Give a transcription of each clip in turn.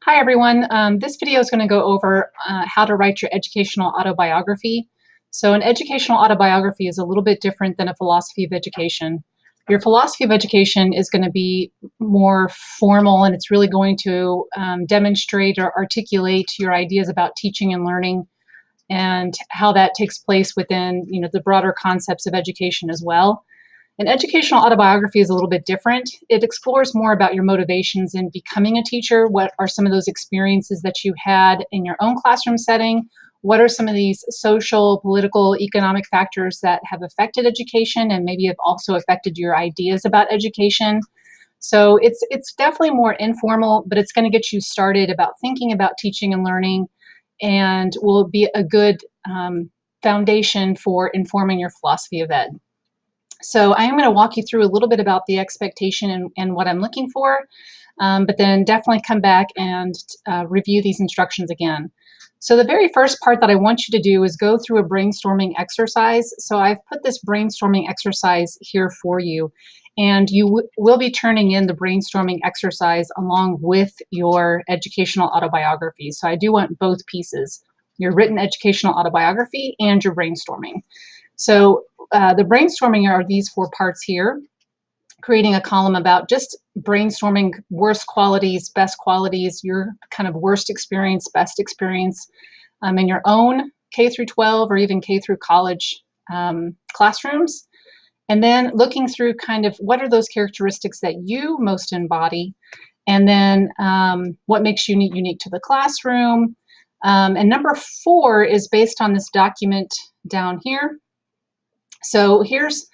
Hi everyone. This video is going to go over how to write your educational autobiography. So an educational autobiography is a little bit different than a philosophy of education. Your philosophy of education is going to be more formal, and it's really going to demonstrate or articulate your ideas about teaching and learning and how that takes place within the broader concepts of education as well. An educational autobiography is a little bit different. It explores more about your motivations in becoming a teacher. What are some of those experiences that you had in your own classroom setting? What are some of these social, political, economic factors that have affected education and maybe have also affected your ideas about education? So it's definitely more informal, but it's going to get you started about thinking about teaching and learning, and will be a good foundation for informing your philosophy of ed. So I am going to walk you through a little bit about the expectation and what I'm looking for, but then definitely come back and review these instructions again. So the very first part that I want you to do is go through a brainstorming exercise. So I've put this brainstorming exercise here for you, and you will be turning in the brainstorming exercise along with your educational autobiography. So I do want both pieces, your written educational autobiography and your brainstorming. So the brainstorming are these four parts here, creating a column about just brainstorming worst qualities, best qualities, your kind of worst experience, best experience in your own K through 12 or even K through college classrooms. And then looking through kind of what are those characteristics that you most embody, and then what makes you unique to the classroom. And number 4 is based on this document down here. So here's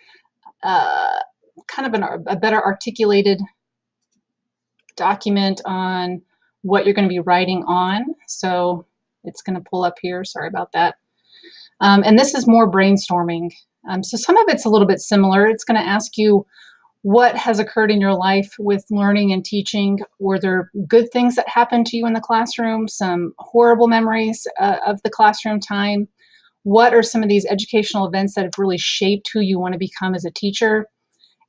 kind of a better articulated document on what you're going to be writing on. So it's going to pull up here. Sorry about that. And this is more brainstorming. So some of it's a little bit similar. It's going to ask you what has occurred in your life with learning and teaching. Were there good things that happened to you in the classroom? Some horrible memories of the classroom time? What are some of these educational events that have really shaped who you want to become as a teacher?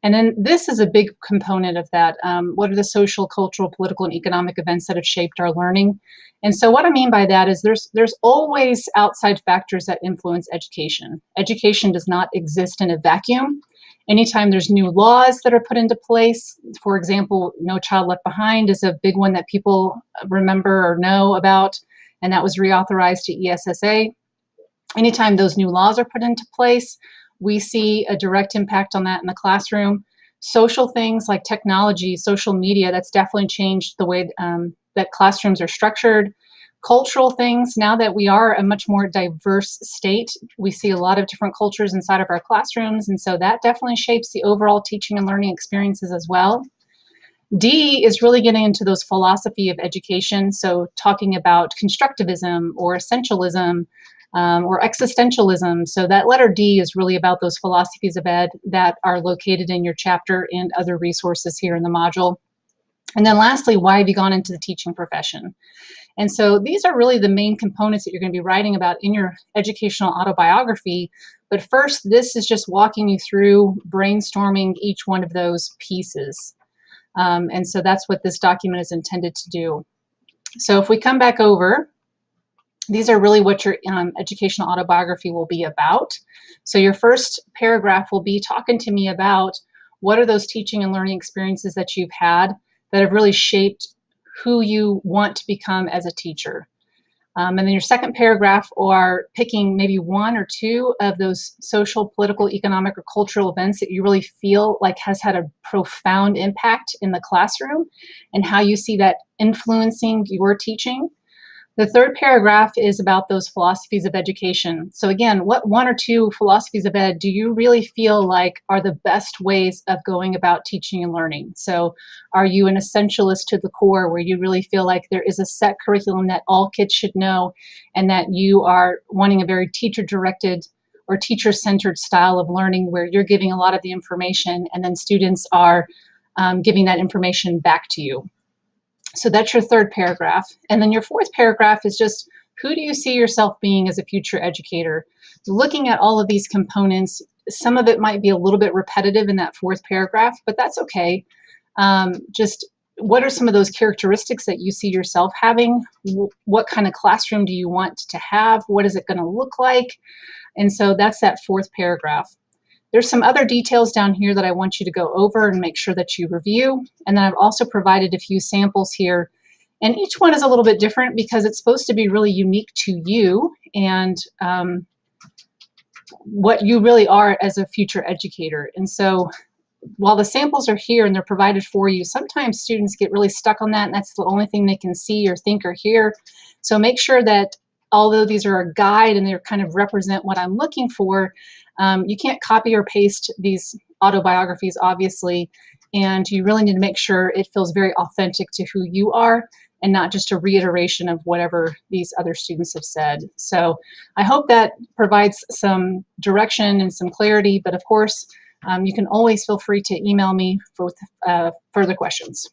And then this is a big component of that. What are the social, cultural, political, and economic events that have shaped our learning? And so what I mean by that is there's always outside factors that influence education. Education does not exist in a vacuum. Anytime there's new laws that are put into place, for example, No Child Left Behind is a big one that people remember or know about, and that was reauthorized to ESSA. Anytime those new laws are put into place, we see a direct impact on that in the classroom. Social things like technology, social media, that's definitely changed the way that classrooms are structured. Cultural things, now that we are a much more diverse state, we see a lot of different cultures inside of our classrooms, and so that definitely shapes the overall teaching and learning experiences as well. D is really getting into those philosophy of education, so talking about constructivism or essentialism, or existentialism. So that letter D is really about those philosophies of ed that are located in your chapter and other resources here in the module. And then lastly, why have you gone into the teaching profession? And so these are really the main components that you're going to be writing about in your educational autobiography. But first, this is just walking you through brainstorming each one of those pieces. And so that's what this document is intended to do. So if we come back over, these are really what your educational autobiography will be about. So your first paragraph will be talking to me about what are those teaching and learning experiences that you've had that have really shaped who you want to become as a teacher. And then your second paragraph are picking maybe one or two of those social, political, economic, or cultural events that you really feel like has had a profound impact in the classroom and how you see that influencing your teaching. The third paragraph is about those philosophies of education. So again, what one or two philosophies of ed do you really feel like are the best ways of going about teaching and learning? So are you an essentialist to the core, where you really feel like there is a set curriculum that all kids should know, and that you are wanting a very teacher-directed or teacher-centered style of learning where you're giving a lot of the information and then students are giving that information back to you? So that's your third paragraph. And then your fourth paragraph is just, who do you see yourself being as a future educator? Looking at all of these components, some of it might be a little bit repetitive in that fourth paragraph, but that's okay. Just what are some of those characteristics that you see yourself having? What kind of classroom do you want to have? What is it going to look like? And so that's that fourth paragraph. There's some other details down here that I want you to go over and make sure that you review. And then I've also provided a few samples here. And each one is a little bit different because it's supposed to be really unique to you and what you really are as a future educator. And so while the samples are here and they're provided for you, sometimes students get really stuck on that, and that's the only thing they can see or think or hear. So make sure that although these are a guide and they kind of represent what I'm looking for, you can't copy or paste these autobiographies, obviously, and you really need to make sure it feels very authentic to who you are and not just a reiteration of whatever these other students have said. So I hope that provides some direction and some clarity, but of course, you can always feel free to email me for further questions.